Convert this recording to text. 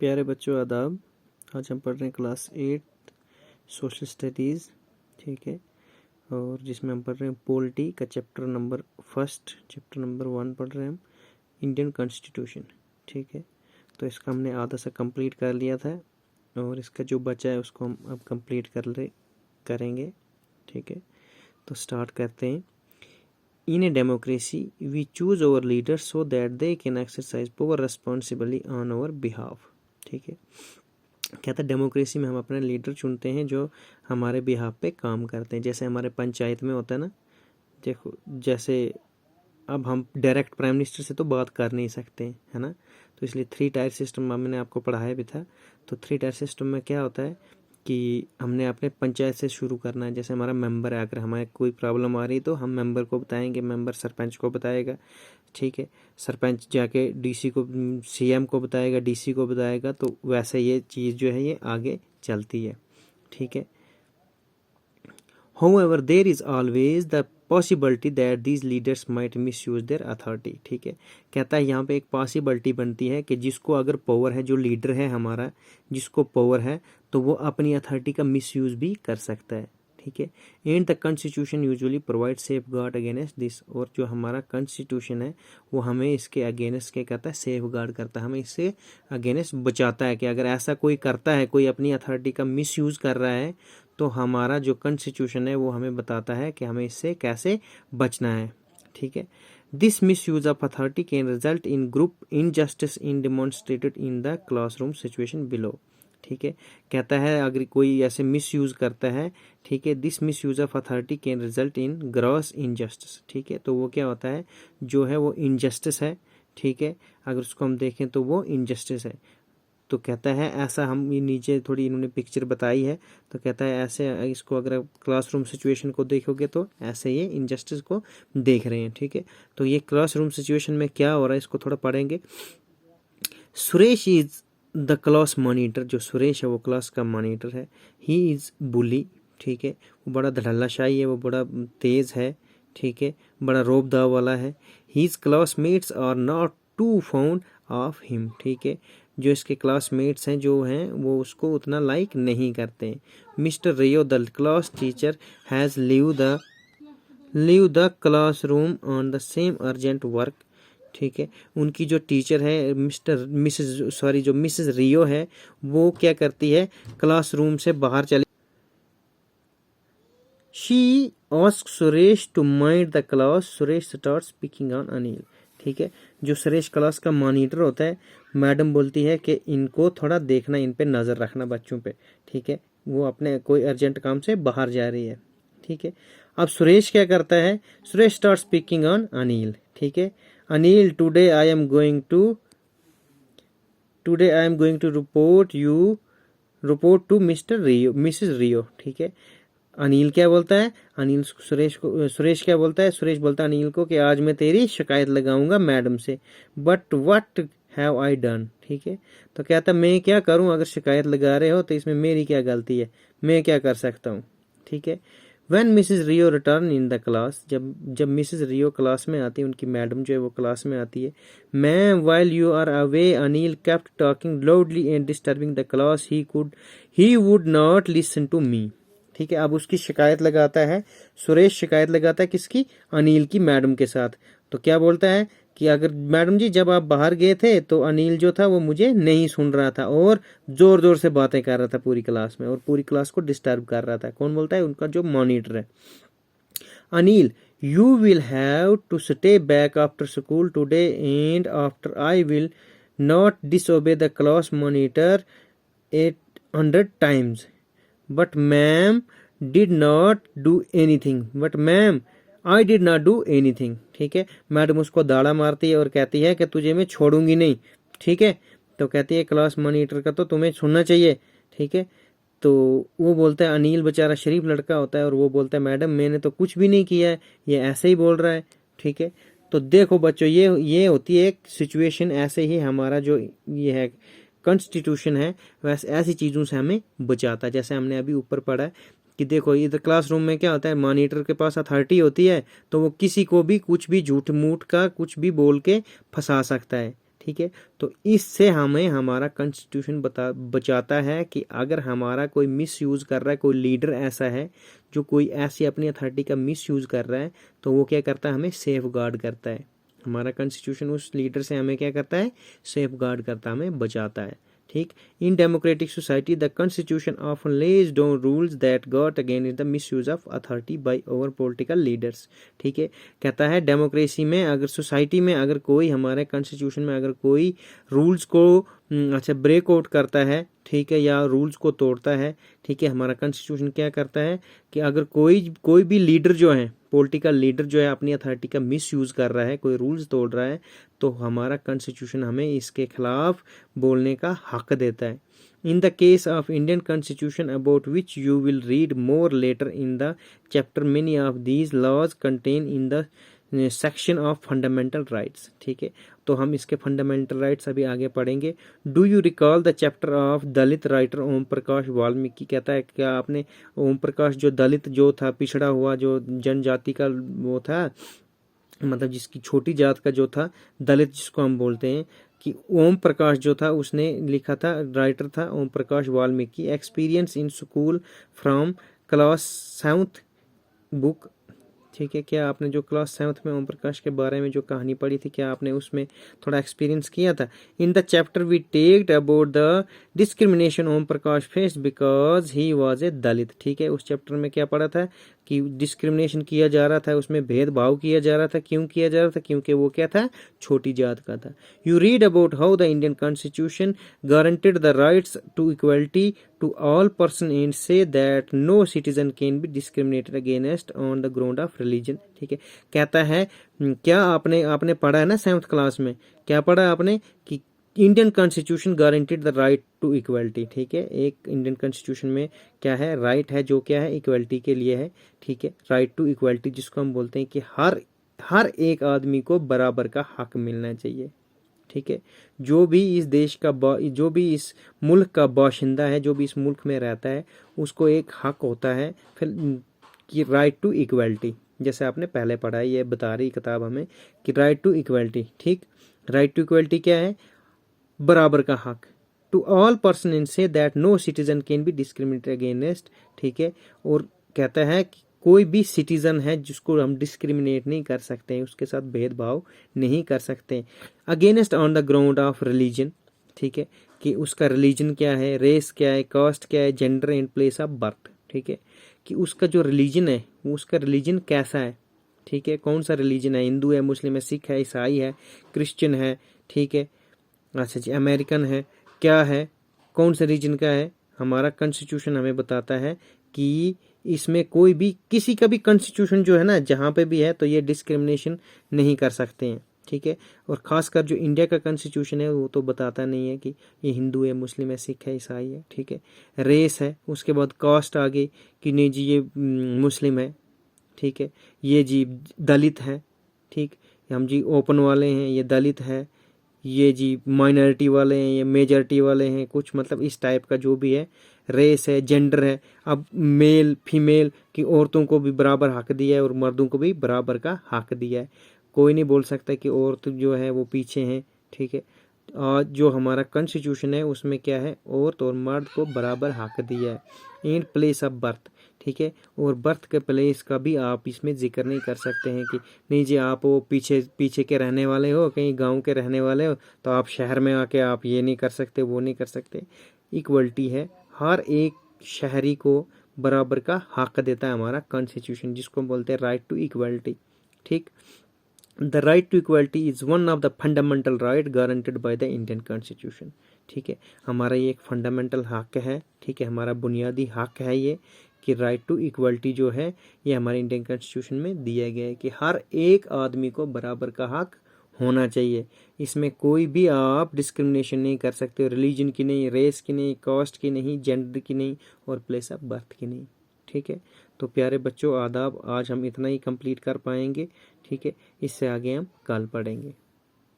प्यारे बच्चों आदाब। आज हम पढ़ रहे हैं क्लास 8 सोशल स्टडीज़, ठीक है। और जिसमें हम पढ़ रहे हैं पॉलिटी का चैप्टर नंबर 1 पढ़ रहे हैं हम, इंडियन कॉन्स्टिट्यूशन, ठीक है। तो इसका हमने आधा सा कंप्लीट कर लिया था और इसका जो बचा है उसको हम अब कंप्लीट करेंगे, ठीक है। तो स्टार्ट करते हैं। In a democracy we choose over leaders so that they can exercise power responsibly on our behalf, ठीक है। कहता है डेमोक्रेसी में हम अपने लीडर चुनते हैं जो हमारे बिहाफ पे काम करते हैं। जैसे हमारे पंचायत में होता है ना, देखो जैसे अब हम डायरेक्ट प्राइम मिनिस्टर से तो बात कर नहीं सकते, है ना। तो इसलिए 3 टायर सिस्टम मैंने आपको पढ़ाया भी था। तो 3 टायर सिस्टम में क्या होता है कि हमने अपने पंचायत से शुरू करना है। जैसे हमारा मेंबर है, अगर हमारे कोई प्रॉब्लम आ रही तो हम मेंबर को बताएंगे, मेंबर सरपंच को बताएगा, ठीक है। सरपंच जाके डीसी को, सीएम को बताएगा, डीसी को बताएगा। तो वैसे ये चीज़ जो है ये आगे चलती है, ठीक है। However, there is always the possibility that these leaders might misuse their authority, ठीक है। कहता है यहाँ पे एक पॉसिबिलिटी बनती है कि जिसको अगर पावर है, जो लीडर है हमारा, जिसको पावर है तो वो अपनी अथॉरिटी का मिसयूज भी कर सकता है, ठीक है। And the constitution usually provide safe guard against this, और जो हमारा कॉन्स्टिट्यूशन है वो हमें इसके अगेंस्ट क्या करता है, सेफ गार्ड करता है, हमें इससे अगेंस्ट बचाता है कि अगर ऐसा कोई करता है, कोई अपनी अथॉरिटी का मिसयूज कर रहा है, तो हमारा जो कॉन्स्टिट्यूशन है वो हमें बताता है कि हमें इससे कैसे बचना है, ठीक है। This miss use of authority can result in group injustice in demonstrated in the classroom situation below, ठीक है। कहता है अगर कोई ऐसे मिस यूज करता है, ठीक है, this miss use of authority can result in gross injustice, ठीक है। तो वो क्या होता है, जो है वो इनजस्टिस है, ठीक है। अगर उसको हम देखें तो वो इनजस्टिस है। तो कहता है ऐसा, हम ये नीचे थोड़ी इन्होंने पिक्चर बताई है, तो कहता है ऐसे इसको अगर क्लासरूम सिचुएशन को देखोगे तो ऐसे ये इनजस्टिस को देख रहे हैं, ठीक है। तो ये क्लासरूम सिचुएशन में क्या हो रहा है इसको थोड़ा पढ़ेंगे। Suresh is the class monitor, जो सुरेश है वो क्लास का मॉनिटर है। ही इज बुली, ठीक है, वो बड़ा धड़ल्लाशाही है, वो बड़ा तेज है, ठीक है, बड़ा रोब दाव वाला है। His classmates are not too found of him, ठीक है, जो इसके क्लासमेट्स हैं जो हैं वो उसको उतना लाइक नहीं करते हैं। Mister Rio de class teacher has leave the classroom on the same urgent work, ठीक है। उनकी जो टीचर है जो मिसेस रियो है वो क्या करती है, क्लासरूम से बाहर चली। She ask Suresh to mind the class, Suresh start speaking on Anil, ठीक है। जो सुरेश क्लास का मॉनिटर होता है, मैडम बोलती है कि इनको थोड़ा देखना, इन पे नज़र रखना बच्चों पे, ठीक है। वो अपने कोई अर्जेंट काम से बाहर जा रही है, ठीक है। अब सुरेश क्या करता है, Suresh start speaking on Anil, ठीक है। Anil today I am going to report to Mrs Rio, ठीक है। अनिल क्या बोलता है, अनिल सुरेश क्या बोलता है, सुरेश बोलता है अनिल को कि आज मैं तेरी शिकायत लगाऊंगा मैडम से। But what have I done, ठीक है। तो कहता मैं क्या करूं, अगर शिकायत लगा रहे हो तो इसमें मेरी क्या गलती है, मैं क्या कर सकता हूं, ठीक है। When Mrs Rio return in the class, जब मिसेस रियो क्लास में आती है, उनकी मैडम जो है वो क्लास में आती है। Ma'am while you are away Anil kept talking loudly and disturbing the class, he would not listen to me, ठीक है। अब उसकी शिकायत लगाता है, सुरेश शिकायत लगाता है किसकी, अनिल की मैडम के साथ। तो क्या बोलता है कि अगर मैडम जी जब आप बाहर गए थे तो अनिल जो था वो मुझे नहीं सुन रहा था और जोर जोर से बातें कर रहा था पूरी क्लास में और पूरी क्लास को डिस्टर्ब कर रहा था। कौन बोलता है, उनका जो मॉनिटर है। Anil you will have to stay back after school today and after I will not disobey the class monitor 800 times, but ma'am did not do anything, but ma'am I did not do anything, ठीक है। Madam उसको दाड़ा मारती है और कहती है कि तुझे मैं छोड़ूंगी नहीं, ठीक है। तो कहती है क्लास मॉनिटर का तो तुम्हें सुनना चाहिए, ठीक है। तो वो बोलता है, अनिल बेचारा शरीफ लड़का होता है और वो बोलता है मैडम मैंने तो कुछ भी नहीं किया है, ये ऐसे ही बोल रहा है, ठीक है। तो देखो बच्चों, ये होती है एक सिचुएशन, ऐसे ही हमारा जो ये है कॉन्स्टिट्यूशन है वैसे ऐसी चीज़ों से हमें बचाता है। जैसे हमने अभी ऊपर पढ़ा है कि देखो इधर क्लासरूम में क्या होता है, मॉनिटर के पास अथॉरिटी होती है तो वो किसी को भी कुछ भी झूठ मूठ का कुछ भी बोल के फंसा सकता है, ठीक है। तो इससे हमें हमारा कॉन्स्टिट्यूशन बचाता है कि अगर हमारा कोई मिस यूज कर रहा है, कोई लीडर ऐसा है जो कोई ऐसी अपनी अथॉरिटी का मिस यूज कर रहा है, तो वो क्या करता है, हमें सेफ गार्ड करता है। हमारा कॉन्स्टिट्यूशन उस लीडर से हमें क्या करता है, सेफ गार्ड करता है, हमें बचाता है। ठीक। In democratic society the constitution often lays down rules that guard against the misuse of authority bye over political leaders. ठीक है। कहता है डेमोक्रेसी में, अगर सोसाइटी में अगर कोई हमारे कॉन्स्टिट्यूशन में अगर कोई रूल्स को ब्रेक आउट करता है, ठीक है, या रूल्स को तोड़ता है, ठीक है, हमारा कॉन्स्टिट्यूशन क्या करता है कि अगर कोई भी लीडर जो है, पॉलिटिकल लीडर जो है अपनी अथॉरिटी का मिस यूज कर रहा है, कोई रूल्स तोड़ रहा है, तो हमारा कॉन्स्टिट्यूशन हमें इसके खिलाफ बोलने का हक देता है। In the case of Indian Constitution, about which you will read more later in the chapter, many of these laws contain in the section of fundamental rights। ठीक है। तो हम इसके फंडामेंटल राइट्स अभी आगे पढ़ेंगे। Do you recall the chapter of Dalit writer Om Prakash Valmiki. कहता है क्या आपने ओम प्रकाश जो दलित जो था, पिछड़ा हुआ जो जनजाति का वो था, मतलब जिसकी छोटी जात का जो था, दलित जिसको हम बोलते हैं, कि ओम प्रकाश जो था उसने लिखा था, राइटर था Om Prakash Valmiki. Experience in school from class 7th book. ठीक है। क्या आपने जो क्लास 7th में ओम प्रकाश के बारे में जो कहानी पढ़ी थी, क्या आपने उसमें थोड़ा एक्सपीरियंस किया था। In the chapter we talked about the discrimination Om Prakash face because he was a Dalit. ठीक है। उस चैप्टर में क्या पढ़ा था कि डिस्क्रिमिनेशन किया जा रहा था, उसमें भेदभाव किया जा रहा था। क्यों किया जा रहा था? क्योंकि वो क्या था, छोटी जात का था। You read about how the Indian constitution guaranteed the rights to equality to all person and say that no citizen can be discriminated against on the ground of religion. ठीक है। कहता है, क्या आपने पढ़ा है ना 7th क्लास में, क्या पढ़ा आपने कि Indian constitution guaranteed the right to equality. ठीक है। एक इंडियन कॉन्स्टिट्यूशन में क्या है, राइट है, जो क्या है, इक्वलिटी के लिए है। ठीक है। राइट टू इक्वलिटी जिसको हम बोलते हैं कि हर एक आदमी को बराबर का हक मिलना चाहिए। ठीक है। जो भी इस देश का जो भी इस मुल्क का बाशिंदा है, जो भी इस मुल्क में रहता है, उसको एक हक होता है फिर कि राइट टू इक्वलिटी। जैसे आपने पहले पढ़ा है, ये बता रही किताब हमें कि राइट टू इक्वलिटी। ठीक। राइट टू इक्वलिटी क्या है, बराबर का हक। To all person in say that no citizen can be discriminated against. ठीक है। और कहता है कि कोई भी सिटीजन है जिसको हम डिस्क्रिमिनेट नहीं कर सकते हैं, उसके साथ भेदभाव नहीं कर सकते। Against on the ground of religion. ठीक है। कि उसका रिलीजन क्या है, रेस क्या है, कास्ट क्या है, gender and place of birth. ठीक है। कि उसका जो रिलीजन है, उसका रिलीजन कैसा है। ठीक है। कौन सा रिलीजन है, हिंदू है, मुस्लिम है, सिख है, ईसाई है, क्रिश्चियन है। ठीक है। अच्छा जी, अमेरिकन है, क्या है, कौन से रीजन का है। हमारा कॉन्स्टिट्यूशन हमें बताता है कि इसमें कोई भी किसी का भी कॉन्स्टिट्यूशन जो है ना, जहाँ पे भी है, तो ये डिस्क्रिमिनेशन नहीं कर सकते हैं। ठीक है। और खासकर जो इंडिया का कॉन्स्टिट्यूशन है वो तो बताता नहीं है कि ये हिंदू है, मुस्लिम है, सिख है, ईसाई है। ठीक है। रेस है, उसके बाद कास्ट आ गई कि नहीं जी ये मुस्लिम है। ठीक है। ये जी दलित है। ठीक। हम जी ओपन वाले हैं, ये दलित है। ये जी माइनॉरिटी वाले हैं, ये मेजॉरिटी वाले हैं, कुछ मतलब इस टाइप का जो भी है। रेस है, जेंडर है, अब मेल फीमेल की औरतों को भी बराबर हक दिया है और मर्दों को भी बराबर का हक दिया है। कोई नहीं बोल सकता कि औरत जो है वो पीछे है। ठीक है। आज जो हमारा कॉन्स्टिट्यूशन है उसमें क्या है, औरत और मर्द को बराबर हक दिया है। And place of birth. ठीक है। और बर्थ के प्लेस का भी आप इसमें जिक्र नहीं कर सकते हैं कि नहीं जी आप वो पीछे के रहने वाले हो, कहीं गांव के रहने वाले हो, तो आप शहर में आके आप ये नहीं कर सकते, वो नहीं कर सकते। इक्वलिटी है, हर एक शहरी को बराबर का हक देता है हमारा कॉन्स्टिट्यूशन, जिसको बोलते हैं राइट टू इक्वलिटी। ठीक। The right to equality is one of the fundamental right guaranteed by the Indian constitution. ठीक है। हमारा ये एक फंडामेंटल हक है। ठीक है। हमारा बुनियादी हक है ये कि राइट टू इक्वलिटी जो है ये हमारे इंडियन कॉन्स्टिट्यूशन में दिया गया है कि हर एक आदमी को बराबर का हक होना चाहिए। इसमें कोई भी आप डिस्क्रिमिनेशन नहीं कर सकते, रिलीजन की नहीं, रेस की नहीं, कास्ट की नहीं, जेंडर की नहीं और प्लेस ऑफ बर्थ की नहीं। ठीक है। तो प्यारे बच्चों, आदाब, आज हम इतना ही कंप्लीट कर पाएंगे। ठीक है। इससे आगे हम कल पढ़ेंगे।